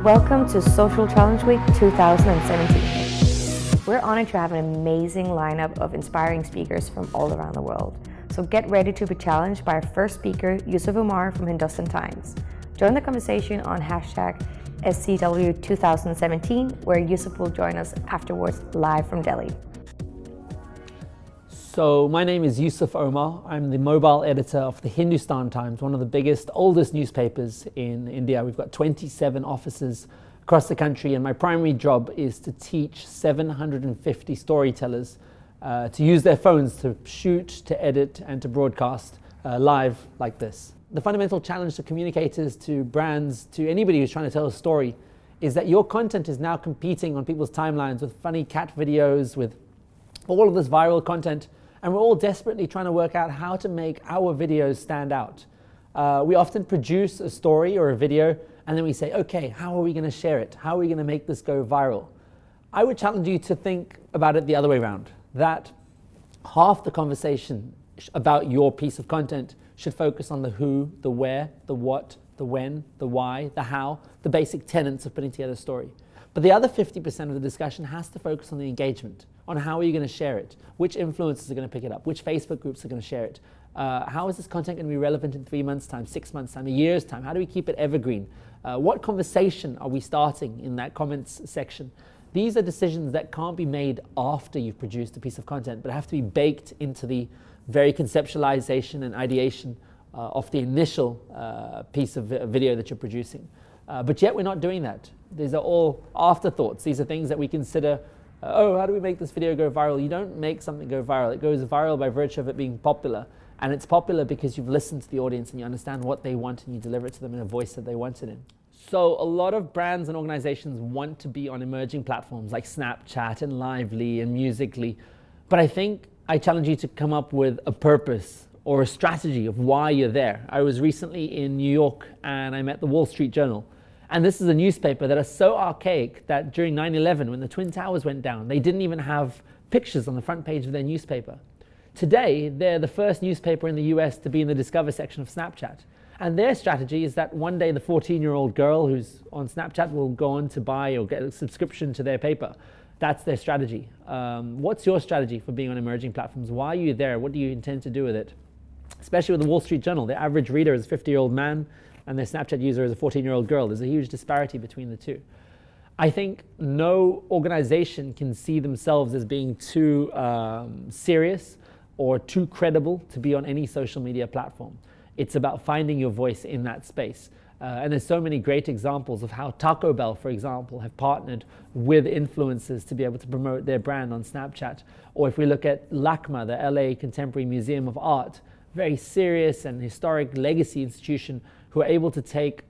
Welcome to Social Challenge Week 2017. We're honored to have an amazing lineup of inspiring speakers from all around the world. So get ready to be challenged by our first speaker, Yusuf Oumar from Hindustan Times. Join the conversation on hashtag SCW2017, where Yusuf will join us afterwards live from Delhi. So my name is Yousef Ouma. I'm the mobile editor of the Hindustan Times, one of the biggest, oldest newspapers in India. We've got 27 offices across the country, and my primary job is to teach 750 storytellers to use their phones to shoot, to edit, and to broadcast live like this. The fundamental challenge to communicators, to brands, to anybody who's trying to tell a story is that your content is now competing on people's timelines with funny cat videos, with all of this viral content. And we're all desperately trying to work out how to make our videos stand out. We often produce a story or a video, and then we say, okay, how are we going to share it? How are we going to make this go viral? I would challenge you to think about it the other way around, that half the conversation about your piece of content should focus on the who, the where, the what, the when, the why, the how, the basic tenets of putting together a story. But the other 50% of the discussion has to focus on the engagement, on how are you going to share it, which influencers are going to pick it up, which Facebook groups are going to share it, how is this content going to be relevant in 3 months' time, 6 months' time, a year's time, how do we keep it evergreen, what conversation are we starting in that comments section. These are decisions that can't be made after you've produced a piece of content, but have to be baked into the very conceptualization and ideation of the initial piece of video that you're producing. But yet we're not doing that. These are all afterthoughts. These are things that we consider, how do we make this video go viral? You don't make something go viral. It goes viral by virtue of it being popular. And it's popular because you've listened to the audience and you understand what they want and you deliver it to them in a voice that they want it in. So a lot of brands and organizations want to be on emerging platforms like Snapchat and Lively and Musical.ly. But I think I challenge you to come up with a purpose or a strategy of why you're there. I was recently in New York and I met the Wall Street Journal. And this is a newspaper that is so archaic that during 9/11, when the Twin Towers went down, they didn't even have pictures on the front page of their newspaper. Today, they're the first newspaper in the US to be in the Discover section of Snapchat. And their strategy is that one day the 14-year-old girl who's on Snapchat will go on to buy or get a subscription to their paper. That's their strategy. What's your strategy for being on emerging platforms? Why are you there? What do you intend to do with it? Especially with the Wall Street Journal, the average reader is a 50-year-old man, and their Snapchat user is a 14-year-old girl. There's a huge disparity between the two. I think no organization can see themselves as being too serious or too credible to be on any social media platform. It's about finding your voice in that space. And there's so many great examples of how Taco Bell, for example, have partnered with influencers to be able to promote their brand on Snapchat. Or if we look at LACMA, the LA Contemporary Museum of Art, very serious and historic legacy institution who are able to take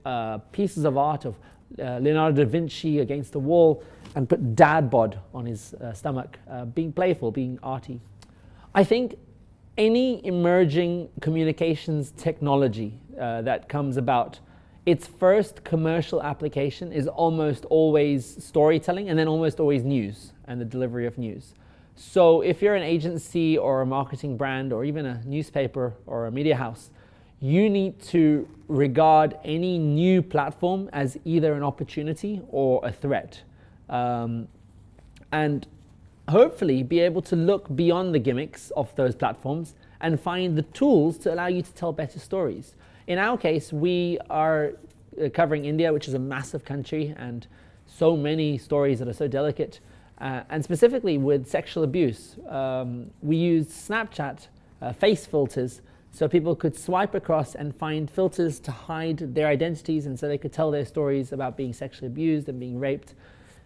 pieces of art of Leonardo da Vinci against the wall and put dad bod on his stomach, being playful, being arty. I think any emerging communications technology that comes about, its first commercial application is almost always storytelling and then almost always news and the delivery of news. So if you're an agency or a marketing brand or even a newspaper or a media house, you need to regard any new platform as either an opportunity or a threat. And hopefully be able to look beyond the gimmicks of those platforms and find the tools to allow you to tell better stories. In our case, we are covering India, which is a massive country, and so many stories that are so delicate. And specifically with sexual abuse, we used Snapchat face filters so people could swipe across and find filters to hide their identities, and so they could tell their stories about being sexually abused and being raped.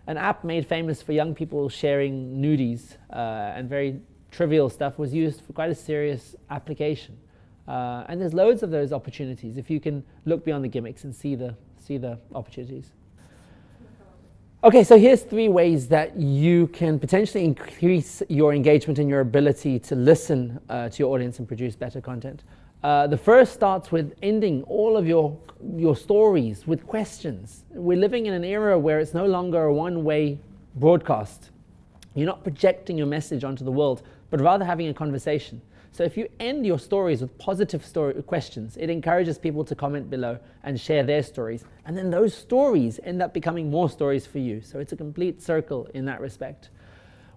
An app made famous for young people sharing nudies and very trivial stuff was used for quite a serious application. And there's loads of those opportunities if you can look beyond the gimmicks and see the opportunities. Okay, so here's 3 ways that you can potentially increase your engagement and your ability to listen to your audience and produce better content. The first starts with ending all of your stories with questions. We're living in an era where it's no longer a one-way broadcast. You're not projecting your message onto the world, but rather having a conversation. So if you end your stories with positive questions, it encourages people to comment below and share their stories. And then those stories end up becoming more stories for you. So it's a complete circle in that respect.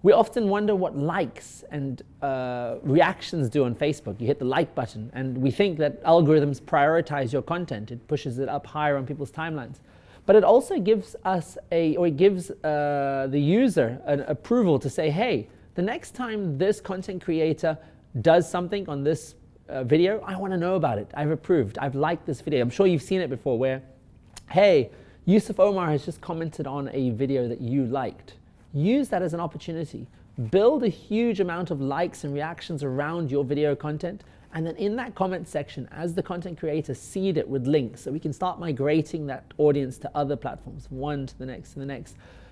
We often wonder what likes and reactions do on Facebook. You hit the like button and we think that algorithms prioritize your content. It pushes it up higher on people's timelines. But it also gives us the user an approval to say, hey, the next time this content creator does something on this video, I want to know about it. I've approved. I've liked this video. I'm sure you've seen it before where, hey, Yousef Ouma has just commented on a video that you liked. Use that as an opportunity. Build a huge amount of likes and reactions around your video content, and then in that comment section, as the content creator, seed it with links so we can start migrating that audience to other platforms, one to the next,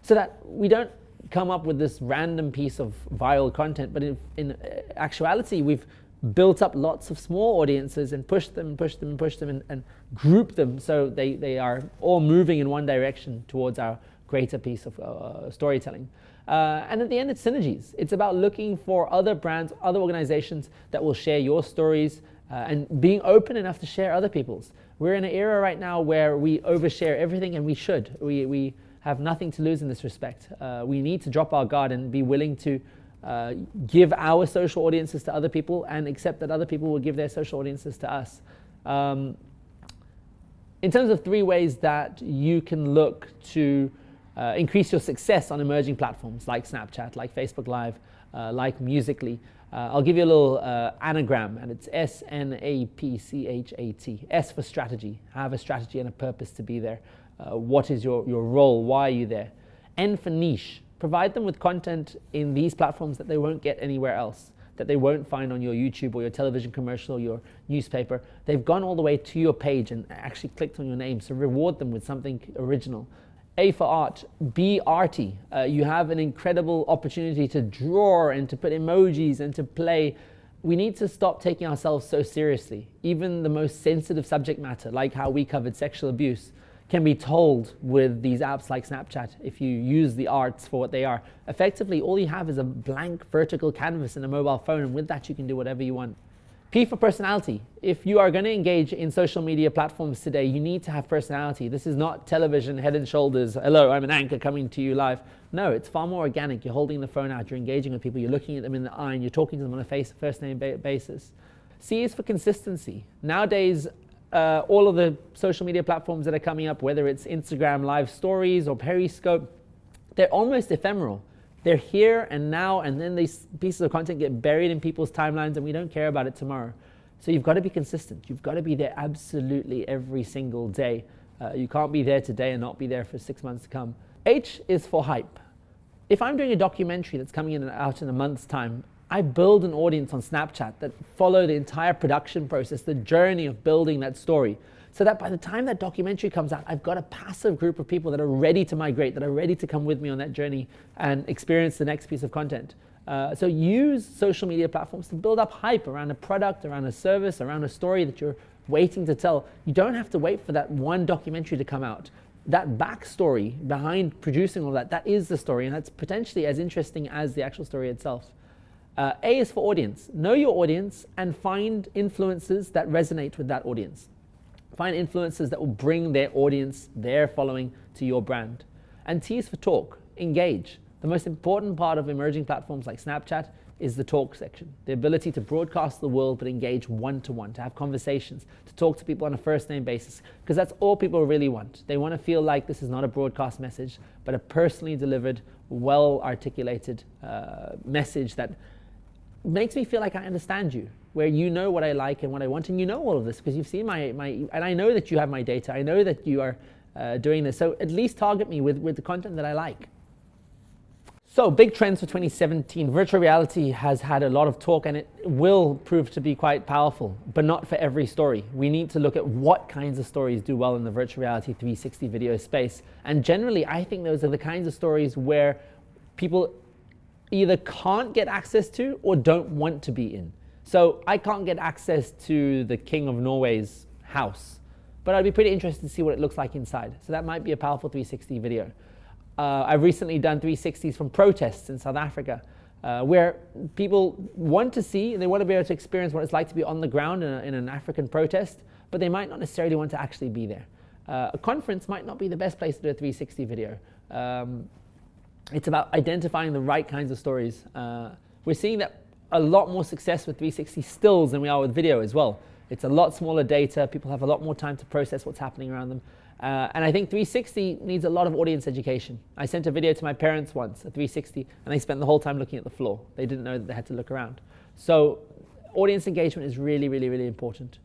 so that we don't come up with this random piece of viral content, but in actuality, we've built up lots of small audiences and pushed them and grouped them so they are all moving in one direction towards our greater piece of storytelling. And at the end, it's synergies. It's about looking for other brands, other organizations that will share your stories and being open enough to share other people's. We're in an era right now where we overshare everything, and we should. We have nothing to lose in this respect. We need to drop our guard and be willing to give our social audiences to other people and accept that other people will give their social audiences to us. In terms of 3 ways that you can look to increase your success on emerging platforms like Snapchat, like Facebook Live, like Musical.ly. I'll give you a little anagram, and it's SNAPCHAT. S for strategy. Have a strategy and a purpose to be there. What is your role? Why are you there? N for niche. Provide them with content in these platforms that they won't get anywhere else, that they won't find on your YouTube or your television commercial or your newspaper. They've gone all the way to your page and actually clicked on your name, so reward them with something original. A for art, be arty. You have an incredible opportunity to draw and to put emojis and to play. We need to stop taking ourselves so seriously. Even the most sensitive subject matter, like how we covered sexual abuse, can be told with these apps like Snapchat if you use the arts for what they are. Effectively, all you have is a blank vertical canvas in a mobile phone, and with that you can do whatever you want. P for personality. If you are going to engage in social media platforms today, you need to have personality. This is not television, head and shoulders, hello, I'm an anchor coming to you live. No, it's far more organic. You're holding the phone out, you're engaging with people, you're looking at them in the eye, and you're talking to them on a first name basis. C is for consistency. Nowadays, all of the social media platforms that are coming up, whether it's Instagram live stories or Periscope, they're almost ephemeral. They're here and now, and then these pieces of content get buried in people's timelines and we don't care about it tomorrow. So you've got to be consistent. You've got to be there absolutely every single day. You can't be there today and not be there for 6 months to come. H is for hype. If I'm doing a documentary that's coming out in a month's time, I build an audience on Snapchat that follow the entire production process, the journey of building that story, so that by the time that documentary comes out, I've got a passive group of people that are ready to migrate, that are ready to come with me on that journey and experience the next piece of content. So use social media platforms to build up hype around a product, around a service, around a story that you're waiting to tell. You don't have to wait for that one documentary to come out. That backstory behind producing all that, that is the story, and that's potentially as interesting as the actual story itself. A is for audience. Know your audience and find influencers that resonate with that audience. Find influencers that will bring their audience, their following to your brand. And T is for talk. Engage. The most important part of emerging platforms like Snapchat is the talk section. The ability to broadcast the world but engage one-to-one, to have conversations, to talk to people on a first-name basis, because that's all people really want. They want to feel like this is not a broadcast message, but a personally delivered, well-articulated message that makes me feel like I understand you, where you know what I like and what I want, and you know all of this because you've seen my and I know that you have my data. I know that you are doing this, so at least target me with the content that I like. So big trends for 2017. Virtual reality has had a lot of talk, and it will prove to be quite powerful, but not for every story. We need to look at what kinds of stories do well in the virtual reality 360 video space, and generally I think those are the kinds of stories where people either can't get access to or don't want to be in. So I can't get access to the King of Norway's house, but I'd be pretty interested to see what it looks like inside. So that might be a powerful 360 video. I've recently done 360s from protests in South Africa. where people want to see and they want to be able to experience what it's like to be on the ground in an African protest, but they might not necessarily want to actually be there. A conference might not be the best place to do a 360 video. It's about identifying the right kinds of stories. We're seeing that a lot more success with 360 stills than we are with video as well. It's a lot smaller data. People have a lot more time to process what's happening around them. And I think 360 needs a lot of audience education. I sent a video to my parents once, a 360, and they spent the whole time looking at the floor. They didn't know that they had to look around. So audience engagement is really, really, really important.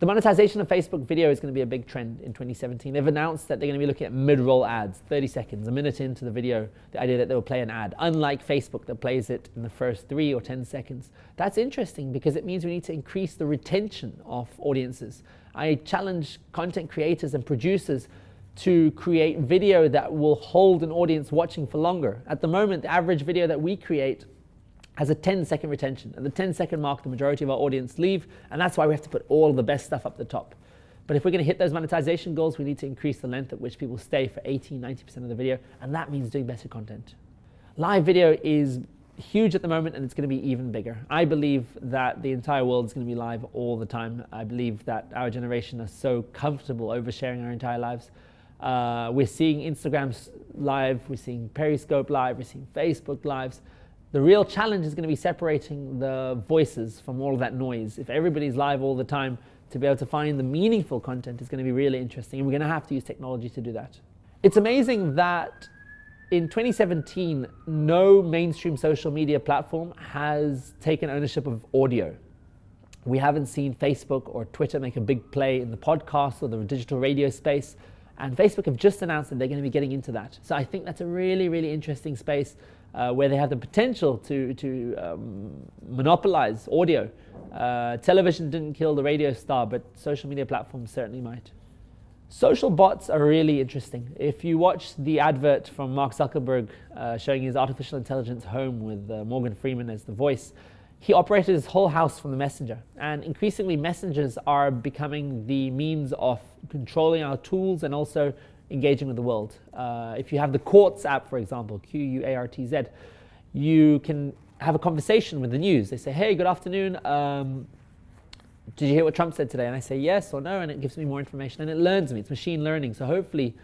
The monetization of Facebook video is going to be a big trend in 2017. They've announced that they're going to be looking at mid-roll ads, 30 seconds, a minute into the video, the idea that they will play an ad, unlike Facebook that plays it in the first 3 or 10 seconds. That's interesting because it means we need to increase the retention of audiences. I challenge content creators and producers to create video that will hold an audience watching for longer. At the moment, the average video that we create has a 10-second retention. At the 10-second mark, the majority of our audience leave, and that's why we have to put all of the best stuff up the top. But if we're going to hit those monetization goals, we need to increase the length at which people stay for 80-90% of the video, and that means doing better content. Live video is huge at the moment, and it's going to be even bigger. I believe that the entire world is going to be live all the time. I believe that our generation are so comfortable oversharing our entire lives. We're seeing Instagram live, we're seeing Periscope live, we're seeing Facebook lives. The real challenge is going to be separating the voices from all of that noise. If everybody's live all the time, to be able to find the meaningful content is going to be really interesting, and we're going to have to use technology to do that. It's amazing that in 2017, no mainstream social media platform has taken ownership of audio. We haven't seen Facebook or Twitter make a big play in the podcast or the digital radio space, and Facebook have just announced that they're going to be getting into that. So I think that's a really, really interesting space where they have the potential to monopolize audio. Television didn't kill the radio star, but social media platforms certainly might. Social bots are really interesting. If you watch the advert from Mark Zuckerberg showing his artificial intelligence home with Morgan Freeman as the voice, he operated his whole house from the messenger. And increasingly, messengers are becoming the means of controlling our tools and also engaging with the world. If you have the Quartz app, for example, Quartz, you can have a conversation with the news. They say, hey, good afternoon. Did you hear what Trump said today? And I say yes or no, and it gives me more information, and it learns me. It's machine learning. So hopefully,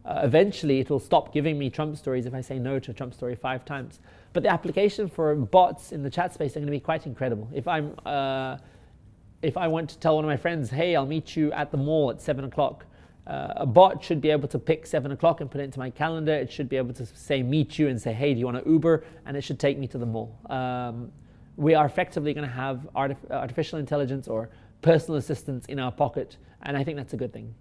eventually, it will stop giving me Trump stories if I say no to a Trump story 5 times. But the application for bots in the chat space are going to be quite incredible. If I want to tell one of my friends, hey, I'll meet you at the mall at 7 o'clock, a bot should be able to pick 7 o'clock and put it into my calendar. It should be able to say meet you and say, hey, do you want to Uber? And it should take me to the mall. We are effectively going to have artificial intelligence or personal assistants in our pocket, and I think that's a good thing.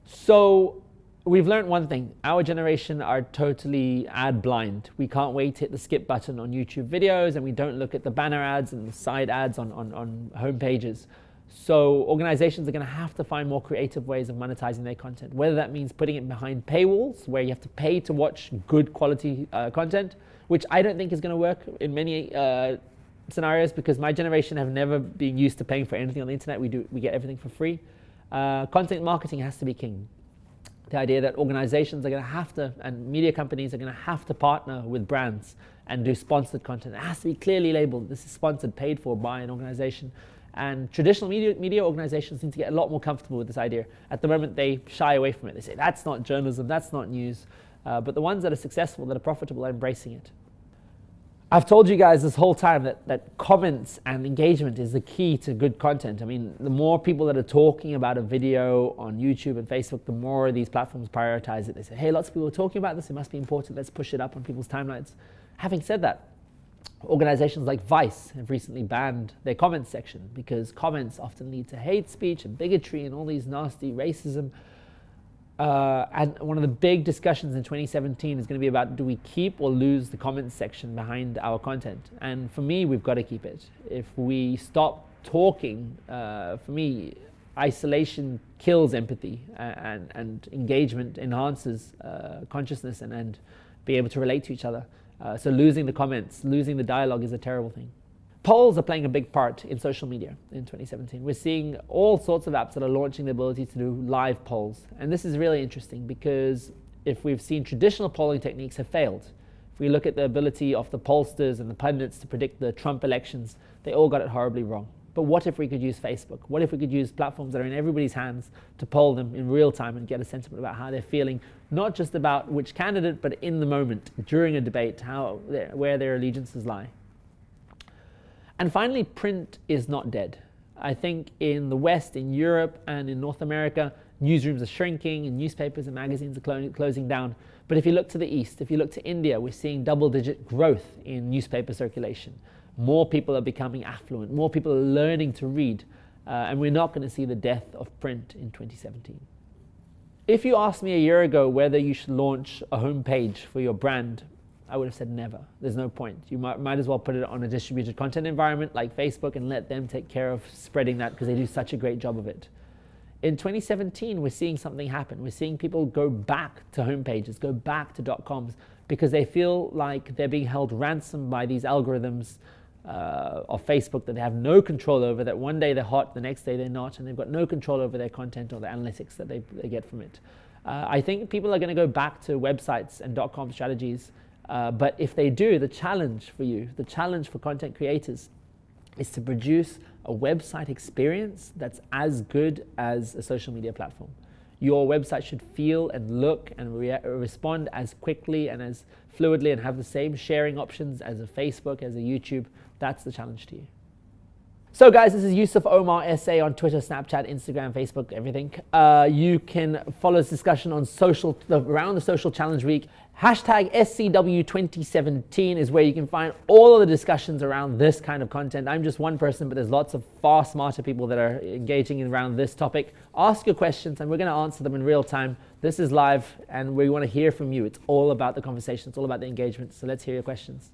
So we've learned one thing. Our generation are totally ad blind. We can't wait to hit the skip button on YouTube videos, and we don't look at the banner ads and the side ads on home pages. So organizations are going to have to find more creative ways of monetizing their content, whether that means putting it behind paywalls, where you have to pay to watch good quality content, which I don't think is going to work in many scenarios, because my generation have never been used to paying for anything on the internet. We get everything for free. Content marketing has to be king. The idea that organizations are going to have to, and media companies are going to have to partner with brands and do sponsored content. It has to be clearly labeled. This is sponsored, paid for by an organization. And traditional media organizations need to get a lot more comfortable with this idea. At the moment, they shy away from it. They say, that's not journalism, that's not news. But the ones that are successful, that are profitable, are embracing it. I've told you guys this whole time that comments and engagement is the key to good content. I mean, the more people that are talking about a video on YouTube and Facebook, the more these platforms prioritize it. They say, hey, lots of people are talking about this, it must be important, let's push it up on people's timelines. Having said that, organizations like Vice have recently banned their comments section, because comments often lead to hate speech and bigotry and all these nasty racism. And one of the big discussions in 2017 is going to be about, do we keep or lose the comments section behind our content? And for me, we've got to keep it. If we stop talking, for me, isolation kills empathy, and engagement enhances consciousness and be able to relate to each other. So losing the comments, losing the dialogue is a terrible thing. Polls are playing a big part in social media in 2017. We're seeing all sorts of apps that are launching the ability to do live polls. And this is really interesting, because if we've seen traditional polling techniques have failed, If we look at the ability of the pollsters and the pundits to predict the Trump elections, they all got it horribly wrong. But what if we could use Facebook? What if we could use platforms that are in everybody's hands to poll them in real time and get a sentiment about how they're feeling, not just about which candidate, but in the moment, during a debate, where their allegiances lie. And finally, print is not dead. I think in the West, in Europe, and in North America, newsrooms are shrinking and newspapers and magazines are closing down. But if you look to the East, if you look to India, we're seeing double-digit growth in newspaper circulation. More people are becoming affluent, more people are learning to read, and we're not going to see the death of print in 2017. If you asked me a year ago whether you should launch a homepage for your brand, I would have said never. There's no point. You might as well put it on a distributed content environment like Facebook and let them take care of spreading that, because they do such a great job of it. In 2017, we're seeing something happen. We're seeing people go back to homepages, go back to .coms, because they feel like they're being held ransom by these algorithms of Facebook that they have no control over, that one day they're hot, the next day they're not, and they've got no control over their content or the analytics that they get from it. I think people are going to go back to websites and .com strategies, but if they do, the challenge for you, the challenge for content creators is to produce a website experience that's as good as a social media platform. Your website should feel and look and respond as quickly and as fluidly and have the same sharing options as a Facebook, as a YouTube. That's the challenge to you. So guys, this is Yousef Ouma, SA on Twitter, Snapchat, Instagram, Facebook, everything. You can follow this discussion on around the social challenge week. Hashtag SCW2017 is where you can find all of the discussions around this kind of content. I'm just one person, but there's lots of far smarter people that are engaging around this topic. Ask your questions and we're going to answer them in real time. This is live and we want to hear from you. It's all about the conversation. It's all about the engagement. So let's hear your questions.